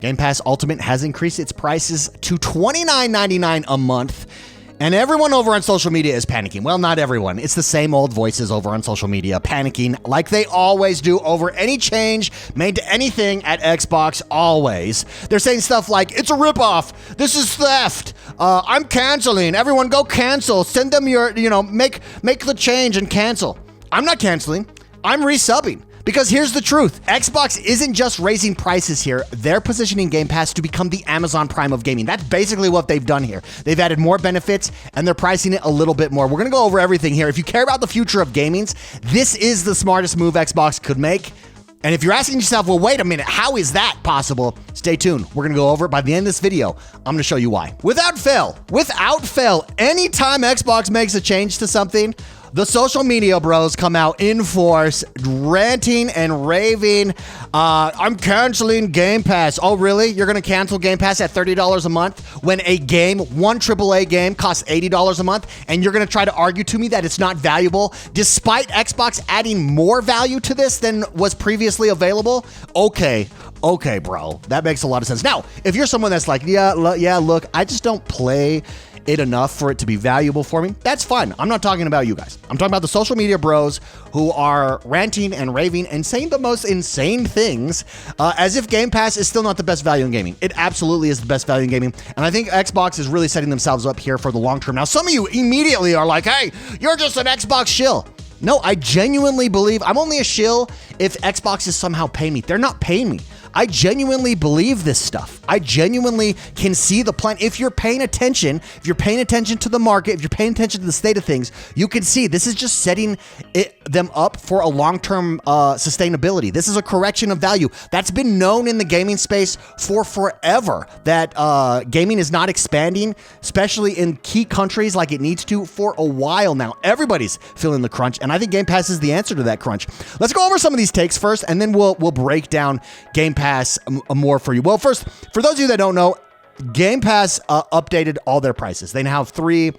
Game Pass Ultimate has increased its prices to $29.99 a month, and everyone over on social media is panicking. Well, not everyone. It's the same old voices over on social media panicking like they always do over any change made to anything at Xbox, always. They're saying stuff like, it's a ripoff. This is theft. I'm canceling. Everyone go cancel. Send them your, make the change and cancel. I'm not canceling. I'm resubbing. Because here's the truth. Xbox isn't just raising prices here. They're positioning Game Pass to become the Amazon Prime of gaming. That's basically what they've done here. They've added more benefits and they're pricing it a little bit more. We're going to go over everything here. If you care about the future of gaming, this is the smartest move Xbox could make. And if you're asking yourself, well, wait a minute, how is that possible? Stay tuned. We're going to go over it. By the end of this video, I'm going to show you why. Without fail, anytime Xbox makes a change to something, the social media bros come out in force, ranting and raving. I'm canceling Game Pass. Oh, really? You're going to cancel Game Pass at $30 a month when a game, one AAA game, costs $80 a month, and you're going to try to argue to me that it's not valuable, despite Xbox adding more value to this than was previously available? Okay, bro. That makes a lot of sense. Now, if you're someone that's like, yeah, look, I just don't play it enough for it to be valuable for me, that's fine. I'm not talking about you guys. I'm talking about the social media bros who are ranting and raving and saying the most insane things as if Game Pass is still not the best value in gaming. It absolutely is the best value in gaming. And I think Xbox is really setting themselves up here for the long term. Now, some of you immediately are like, hey, you're just an Xbox shill. No, I genuinely believe I'm only a shill if Xbox is somehow paying me. They're not paying me. I genuinely believe this stuff. I genuinely can see the plan. If you're paying attention to the market, if you're paying attention to the state of things, you can see this is just setting them up for a long-term sustainability. This is a correction of value. That's been known in the gaming space for forever, that gaming is not expanding, especially in key countries like it needs to, for a while now. Everybody's feeling the crunch, and I think Game Pass is the answer to that crunch. Let's go over some of these takes first, and then we'll break down Game Pass more for you. Well, first, for those of you that don't know, Game Pass updated all their prices. They now have three.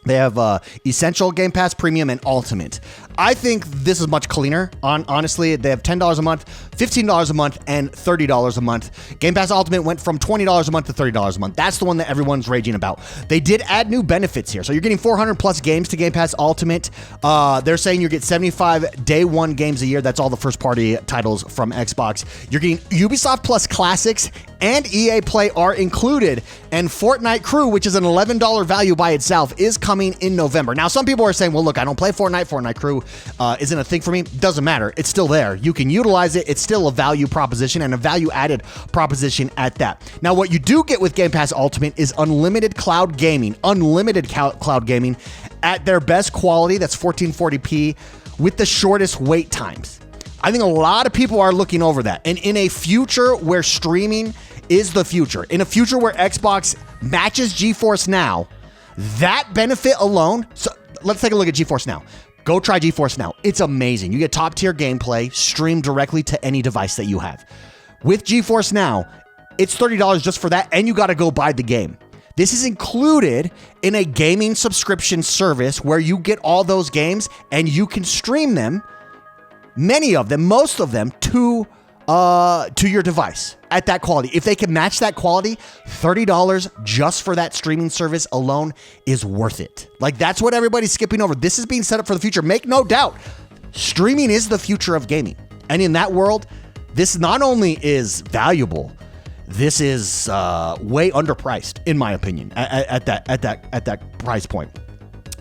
They have Essential, Game Pass, Premium, and Ultimate. I think this is much cleaner. Honestly, they have $10 a month, $15 a month, and $30 a month. Game Pass Ultimate went from $20 a month to $30 a month. That's the one that everyone's raging about. They did add new benefits here. So you're getting 400 plus games to Game Pass Ultimate. They're saying you get 75 day one games a year. That's all the first party titles from Xbox. You're getting Ubisoft Plus Classics and EA Play are included. And Fortnite Crew, which is an $11 value by itself, is coming in November. Now, some people are saying, well, look, I don't play Fortnite. Fortnite Crew isn't a thing for me. Doesn't matter. It's still there. You can utilize it. It's still a value proposition and a value-added proposition at that. Now, what you do get with Game Pass Ultimate is unlimited cloud gaming. Unlimited cloud gaming at their best quality. That's 1440p with the shortest wait times. I think a lot of people are looking over that. And in a future where streaming is the future, in a future where Xbox matches GeForce Now, that benefit alone, so let's take a look at GeForce Now. Go try GeForce Now. It's amazing. You get top tier gameplay streamed directly to any device that you have. With GeForce Now, it's $30 just for that, and you got to go buy the game. This is included in a gaming subscription service where you get all those games and you can stream them, many of them, most of them, to your device at that quality. If they can match that quality, $30 just for that streaming service alone is worth it. Like, that's what everybody's skipping over. This is being set up for the future. Make no doubt, streaming is the future of gaming. And in that world, this not only is valuable, this is way underpriced, in my opinion, at that price point.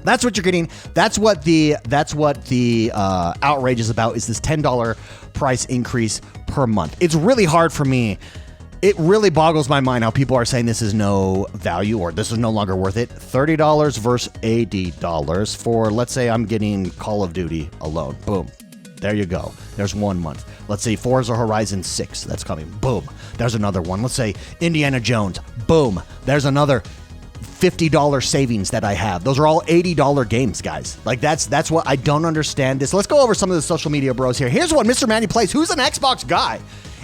That's what you're getting. That's what the Outrage is about, is this $10 price increase per month. It's really hard for me. It really boggles my mind how people are saying this is no value or this is no longer worth it. $30 versus $80 for, let's say I'm getting Call of Duty alone. Boom. There you go. There's 1 month. Let's say Forza Horizon 6. That's coming. Boom. There's another one. Let's say Indiana Jones. Boom. There's another $50 savings that I have. Those are all $80 games, guys. Like, that's what I don't understand this. Let's go over some of the social media bros here. Here's what Mr. Manny Plays, who's an Xbox guy,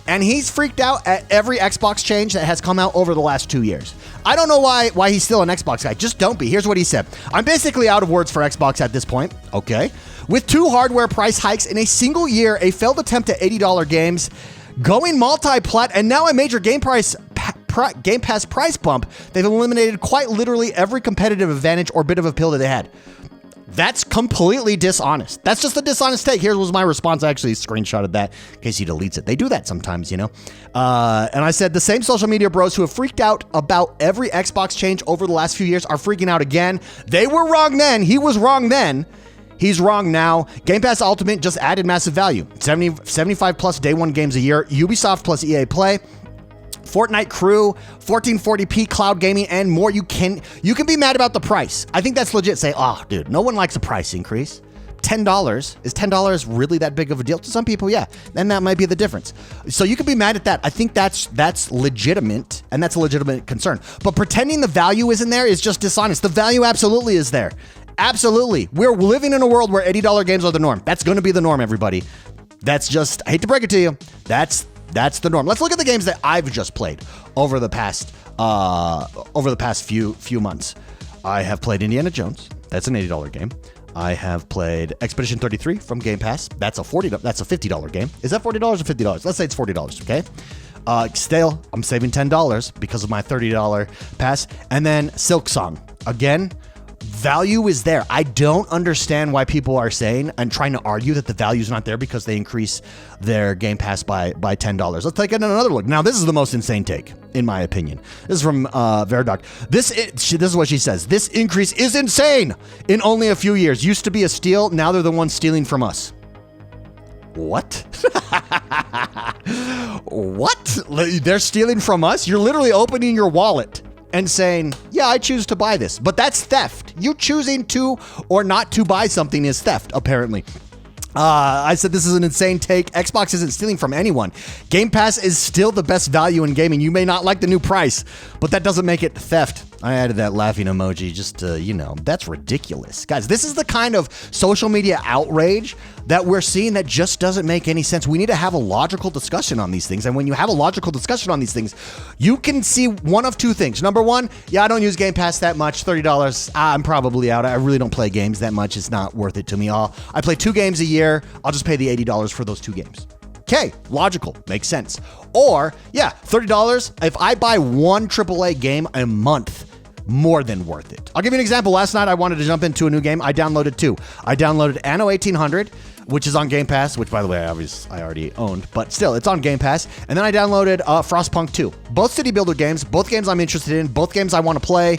and he's freaked out at every Xbox change that has come out over the last 2 years. I don't know why he's still an Xbox guy. Just don't be. Here's what he said. I'm basically out of words for Xbox at this point. Okay. With 2 hardware price hikes in a single year, a failed attempt at $80 games, Going multi-plat and now a major Game Pass price bump, they've eliminated quite literally every competitive advantage or bit of appeal that they had. That's completely dishonest. That's just a dishonest take. Here was my response. I actually screenshotted that in case he deletes it. They do that sometimes, you know? And I said, the same social media bros who have freaked out about every Xbox change over the last few years are freaking out again. They were wrong then. He was wrong then. He's wrong now. Game Pass Ultimate just added massive value. 75 plus day one games a year. Ubisoft plus EA Play. Fortnite Crew, 1440p cloud gaming, and more. You can be mad about the price. I think that's legit. Say, oh, dude, no one likes a price increase. $10. Is $10 really that big of a deal? To some people, yeah. Then that might be the difference. So you can be mad at that. I think that's legitimate, and that's a legitimate concern. But pretending the value isn't there is just dishonest. The value absolutely is there. Absolutely. We're living in a world where $80 games are the norm. That's going to be the norm, everybody. That's just, I hate to break it to you. That's the norm. Let's look at the games that I've just played over the past few months. I have played Indiana Jones. That's an $80 game. I have played Expedition 33 from Game Pass. That's a $50 game. Is that $40 or $50? Let's say it's $40, okay? Still, I'm saving $10 because of my $30 pass. And then Silk Song. Again, value is there. I don't understand why people are saying and trying to argue that the value is not there because they increase their Game Pass by $10. Let's take another look. Now, this is the most insane take, in my opinion. This is from Veridoc. This is what she says. This increase is insane in only a few years. Used to be a steal. Now they're the ones stealing from us. What? What? They're stealing from us? You're literally opening your wallet and saying, yeah, I choose to buy this. But that's theft. You choosing to or not to buy something is theft, apparently. I said this is an insane take. Xbox isn't stealing from anyone. Game Pass is still the best value in gaming. You may not like the new price, but that doesn't make it theft. I added that laughing emoji just to, that's ridiculous. Guys, this is the kind of social media outrage that we're seeing that just doesn't make any sense. We need to have a logical discussion on these things. And when you have a logical discussion on these things, you can see one of two things. Number one, yeah, I don't use Game Pass that much. $30, I'm probably out. I really don't play games that much. It's not worth it to me. I play 2 games a year. I'll just pay the $80 for those 2 games. Okay, logical, makes sense. Or, yeah, $30, if I buy one AAA game a month, more than worth it. I'll give you an example. Last night, I wanted to jump into a new game. I downloaded 2. I downloaded Anno 1800, which is on Game Pass, which, by the way, I already owned, but still, it's on Game Pass. And then I downloaded Frostpunk 2. Both city builder games, both games I'm interested in, both games I want to play.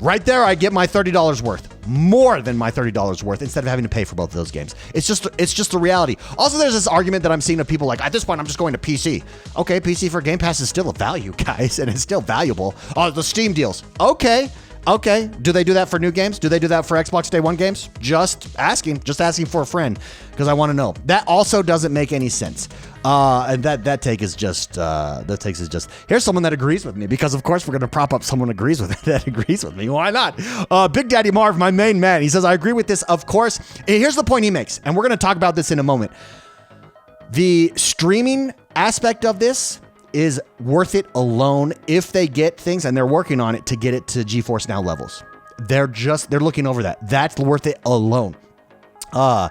Right there, I get my $30 worth. More than my $30 worth instead of having to pay for both of those games. It's just the reality. Also, there's this argument that I'm seeing of people like, at this point, I'm just going to PC. Okay, PC for Game Pass is still a value, guys, and it's still valuable. Oh, the Steam deals. Okay. Do they do that for new games? Do they do that for Xbox Day 1 games? Just asking for a friend because I want to know. That also doesn't make any sense. And that take is just, here's someone that agrees with me because of course we're going to prop up someone that agrees with me. Why not? Big Daddy Marv, my main man. He says, I agree with this. Of course. Here's the point he makes. And we're going to talk about this in a moment. The streaming aspect of this is worth it alone if they get things, and they're working on it to get it to GeForce Now levels. They're looking over that. That's worth it alone. I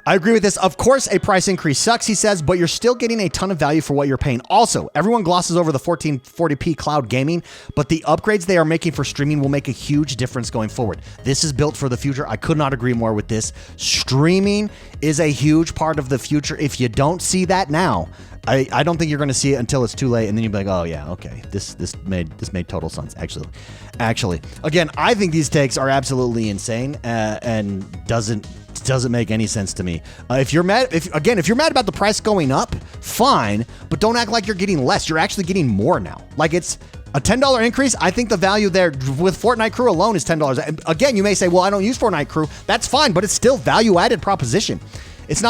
agree with this. Of course, a price increase sucks, he says, but you're still getting a ton of value for what you're paying. Also, everyone glosses over the 1440p cloud gaming, but the upgrades they are making for streaming will make a huge difference going forward. This is built for the future. I could not agree more with this. Streaming is a huge part of the future. If you don't see that now, I don't think you're going to see it until it's too late, and then you'll be like, oh yeah, okay, this made total sense. Actually, again, I think these takes are absolutely insane and doesn't make any sense to me. If you're mad about the price going up, fine, but don't act like you're getting less. You're actually getting more now. Like it's a $10 increase. I think the value there with Fortnite Crew alone is $10. Again, you may say, well, I don't use Fortnite Crew. That's fine, but it's still value-added proposition. It's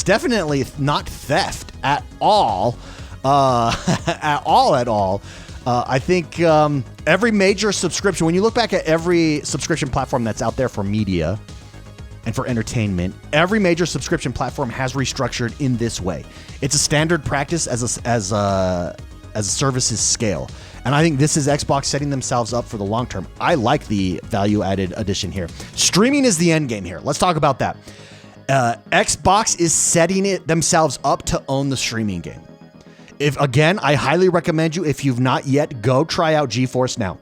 definitely not theft at all. At all. I think every major subscription, when you look back at every subscription platform that's out there for media and for entertainment, every major subscription platform has restructured in this way. It's a standard practice as services scale. And I think this is Xbox setting themselves up for the long term. I like the value-added addition here. Streaming is the end game here. Let's talk about that. Xbox is setting it themselves up to own the streaming game. Again, I highly recommend you, if you've not yet, go try out GeForce Now.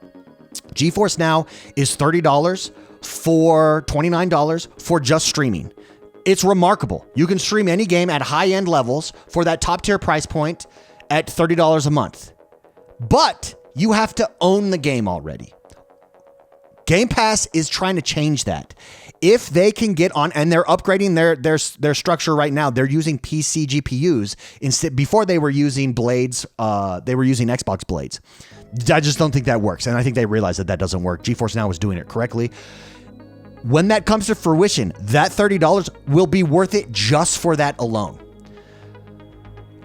GeForce Now is $30 for $29 for just streaming. It's remarkable. You can stream any game at high-end levels for that top-tier price point at $30 a month. But you have to own the game already. Game Pass is trying to change that. If they can get on, and they're upgrading their structure right now, they're using PC GPUs instead. Before they were using blades, they were using Xbox blades. I just don't think that works, and I think they realize that doesn't work. GeForce Now is doing it correctly. When that comes to fruition, that $30 will be worth it just for that alone.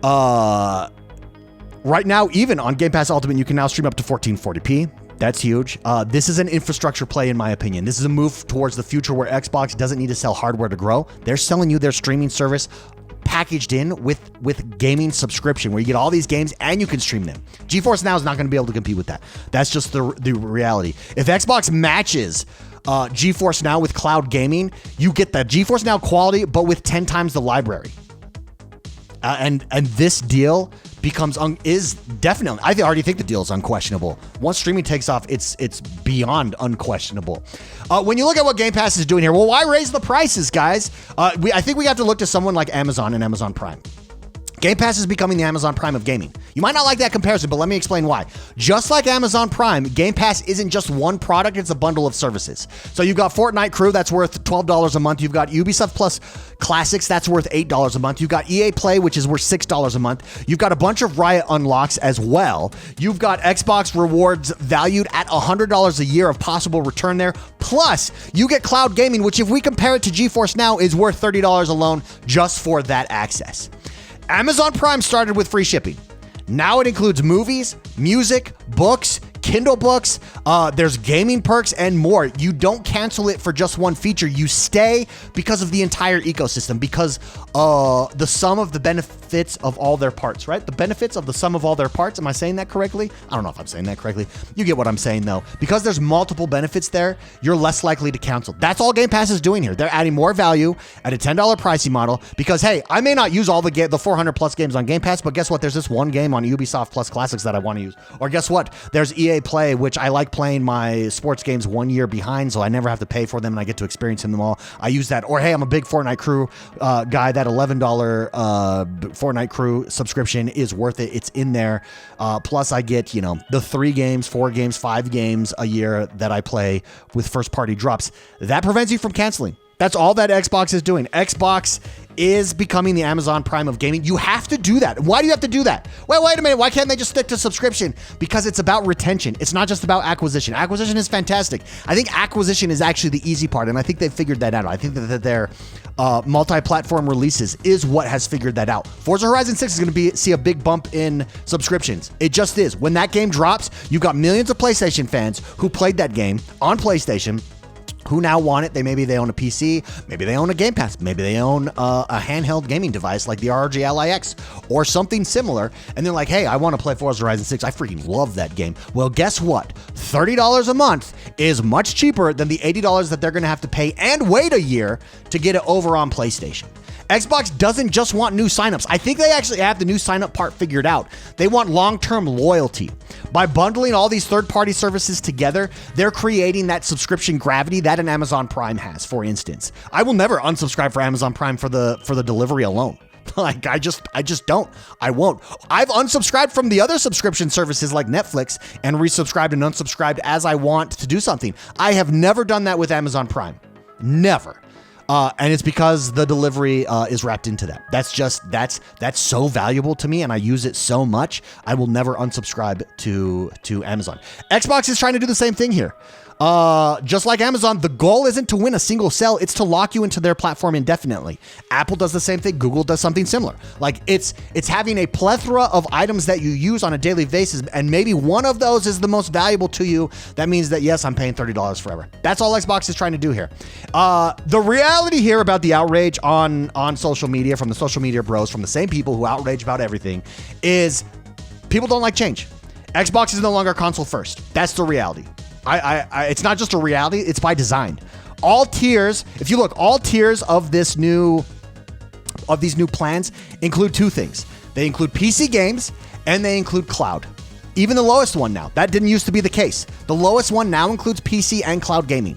Right now, even on Game Pass Ultimate, you can now stream up to 1440p. That's huge. This is an infrastructure play, in my opinion. This is a move towards the future where Xbox doesn't need to sell hardware to grow. They're selling you their streaming service packaged in with gaming subscription, where you get all these games and you can stream them. GeForce Now is not going to be able to compete with that. That's just the reality. If Xbox matches GeForce Now with cloud gaming, you get the GeForce Now quality, but with 10 times the library. And this deal is definitely, I already think the deal is unquestionable. Once streaming takes off, it's beyond unquestionable. When you look at what Game Pass is doing here, well, why raise the prices, guys? I think we have to look to someone like Amazon and Amazon Prime. Game Pass is becoming the Amazon Prime of gaming. You might not like that comparison, but let me explain why. Just like Amazon Prime, Game Pass isn't just one product, it's a bundle of services. So you've got Fortnite Crew, that's worth $12 a month. You've got Ubisoft Plus Classics, that's worth $8 a month. You've got EA Play, which is worth $6 a month. You've got a bunch of Riot unlocks as well. You've got Xbox rewards valued at $100 a year of possible return there. Plus, you get cloud gaming, which if we compare it to GeForce Now, is worth $30 alone just for that access. Amazon Prime started with free shipping. Now it includes movies, music, books, Kindle books, there's gaming perks and more. You don't cancel it for just one feature. You stay because of the entire ecosystem, because the sum of the benefits of all their parts, right? The benefits of the sum of all their parts. Am I saying that correctly? I don't know if I'm saying that correctly. You get what I'm saying though. Because there's multiple benefits there, you're less likely to cancel. That's all Game Pass is doing here. They're adding more value at a $10 pricing model because, hey, I may not use all the 400 plus games on Game Pass, but guess what? There's this one game on Ubisoft Plus Classics that I want to use. Or guess what? There's EA Play, which I like playing my sports games 1 year behind, so I never have to pay for them and I get to experience them all. I use that. Or hey, I'm a big Fortnite Crew guy. That $11 Fortnite Crew subscription is worth it. It's in there. Plus I get, the 3 games, 4 games, 5 games a year that I play with first party drops. That prevents you from canceling. That's all that Xbox is doing. Xbox is becoming the Amazon Prime of gaming. You have to do that. Why do you have to do that? Well, wait a minute. Why can't they just stick to subscription? Because it's about retention. It's not just about acquisition. Acquisition is fantastic. I think acquisition is actually the easy part, and I think they've figured that out. I think that their multi-platform releases is what has figured that out. Forza Horizon 6 is going to see a big bump in subscriptions. It just is. When that game drops, you've got millions of PlayStation fans who played that game on PlayStation, who now want it. Maybe they own a PC, maybe they own a Game Pass, maybe they own a handheld gaming device like the ROG Ally X or something similar, and they're like, hey, I want to play Forza Horizon 6. I freaking love that game. Well, guess what? $30 a month is much cheaper than the $80 that they're going to have to pay and wait a year to get it over on PlayStation. Xbox doesn't just want new signups. I think they actually have the new signup part figured out. They want long-term loyalty. By bundling all these third-party services together, they're creating that subscription gravity that an Amazon Prime has, for instance. I will never unsubscribe for Amazon Prime for the delivery alone. Like, I just don't. I won't. I've unsubscribed from the other subscription services like Netflix and resubscribed and unsubscribed as I want to do something. I have never done that with Amazon Prime. Never. And it's because the delivery is wrapped into that. That's so valuable to me, and I use it so much. I will never unsubscribe to Amazon. Xbox is trying to do the same thing here. Just like Amazon, the goal isn't to win a single sale, it's to lock you into their platform indefinitely. Apple does the same thing. Google does something similar. Like it's having a plethora of items that you use on a daily basis, and maybe one of those is the most valuable to you. That means that, yes, I'm paying $30 forever. That's all Xbox is trying to do here. The reality here about the outrage on social media, from the social media bros, from the same people who outrage about everything, is people don't like change. Xbox is no longer console first. That's the reality. It's not just a reality, it's by design. all tiers, if you look, all tiers of these new plans include two things. They include PC games and they include cloud. Even the lowest one now. That didn't used to be the case. The lowest one now includes PC and cloud gaming.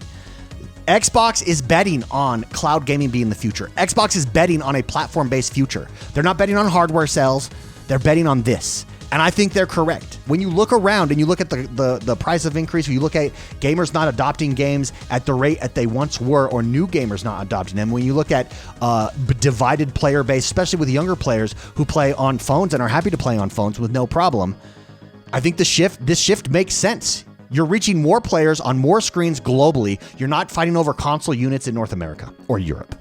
Xbox is betting on cloud gaming being the future. Xbox is betting on a platform-based future. They're not betting on hardware sales. They're betting on this. And I think they're correct. When you look around and you look at the price of increase, when you look at gamers not adopting games at the rate that they once were, or new gamers not adopting them, when you look at divided player base, especially with younger players who play on phones and are happy to play on phones with no problem, I think this shift makes sense. You're reaching more players on more screens globally. You're not fighting over console units in North America or Europe.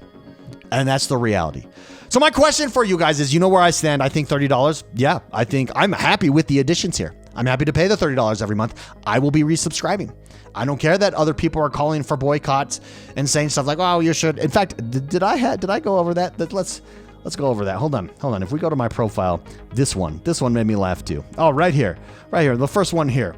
And that's the reality. So my question for you guys is, you know where I stand? I think $30. Yeah, I think I'm happy with the additions here. I'm happy to pay the $30 every month. I will be resubscribing. I don't care that other people are calling for boycotts and saying stuff like, "Oh, you should." In fact, did I go over that? Let's go over that. Hold on. If we go to my profile, this one made me laugh too. Oh, right here, the first one here.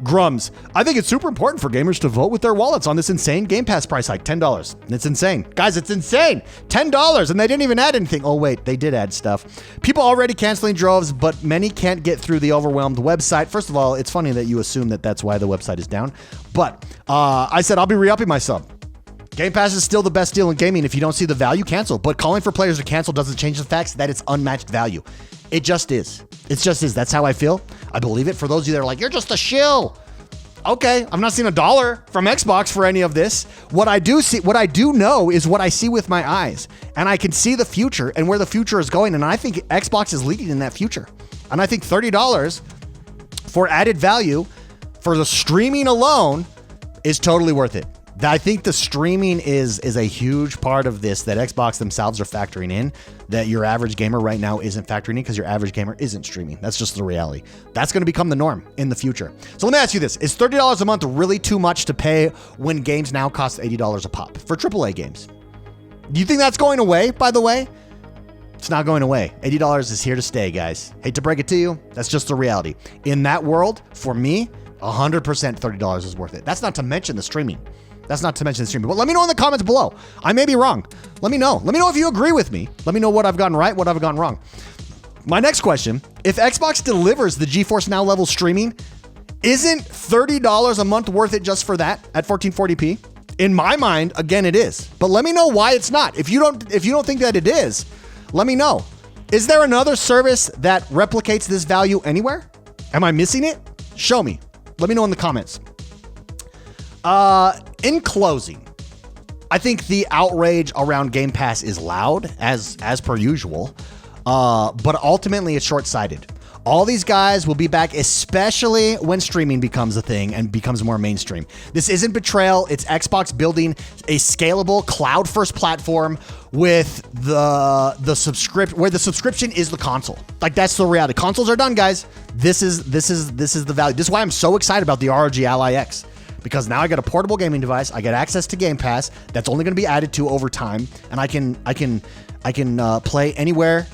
Grums, I think it's super important for gamers to vote with their wallets on this insane Game Pass price hike, $10. It's insane. Guys, it's insane. $10, and they didn't even add anything. Oh, wait, they did add stuff. People already canceling droves, but many can't get through the overwhelmed website. First of all, it's funny that you assume that that's why the website is down. But I said I'll be re-upping my sub. Game Pass is still the best deal in gaming. If you don't see the value, cancel. But calling for players to cancel doesn't change the fact that it's unmatched value. It just is. It just is. That's how I feel. I believe it. For those of you that are like, you're just a shill. Okay, I'm not seeing $1 from Xbox for any of this. What I do know is what I see with my eyes. And I can see the future and where the future is going. And I think Xbox is leading in that future. And I think $30 for added value for the streaming alone is totally worth it. I think the streaming is a huge part of this that Xbox themselves are factoring in, that your average gamer right now isn't factoring in because your average gamer isn't streaming. That's just the reality. That's going to become the norm in the future. So let me ask you this. Is $30 a month really too much to pay when games now cost $80 a pop for AAA games? Do you think that's going away, by the way? It's not going away. $80 is here to stay, guys. Hate to break it to you. That's just the reality. In that world, for me, 100% $30 is worth it. That's not to mention the streaming. But let me know in the comments below. I may be wrong. Let me know. Let me know if you agree with me. Let me know what I've gotten right, what I've gotten wrong. My next question, if Xbox delivers the GeForce Now level streaming, isn't $30 a month worth it just for that at 1440p? In my mind, again, it is. But let me know why it's not. If you don't think that it is, let me know. Is there another service that replicates this value anywhere? Am I missing it? Show me. Let me know in the comments. In closing, I think the outrage around Game Pass is loud, as per usual, but ultimately it's short-sighted. All these guys will be back, especially when streaming becomes a thing and becomes more mainstream. This isn't betrayal. It's Xbox building a scalable cloud-first platform with the subscription, where the subscription is the console. Like, that's the reality. Consoles are done, guys. This is the value. This is why I'm so excited about the ROG Ally X. Because now I got a portable gaming device, I get access to Game Pass that's only going to be added to over time, and I can play anywhere,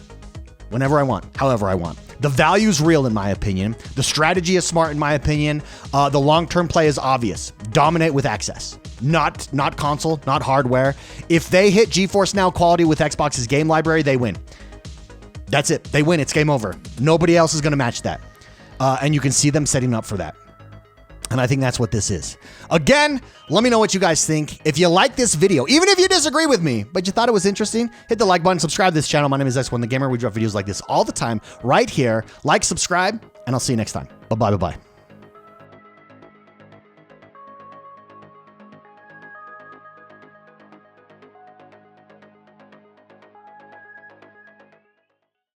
whenever I want, however I want. The value's real in my opinion. The strategy is smart in my opinion. The long-term play is obvious. Dominate with access, not console, not hardware. If they hit GeForce Now quality with Xbox's game library, they win. That's it. They win. It's game over. Nobody else is going to match that, and you can see them setting up for that. And I think that's what this is. Again, let me know what you guys think. If you like this video, even if you disagree with me, but you thought it was interesting, hit the like button, subscribe to this channel. My name is X1 the Gamer. We drop videos like this all the time right here. Like, subscribe, and I'll see you next time. Bye-bye.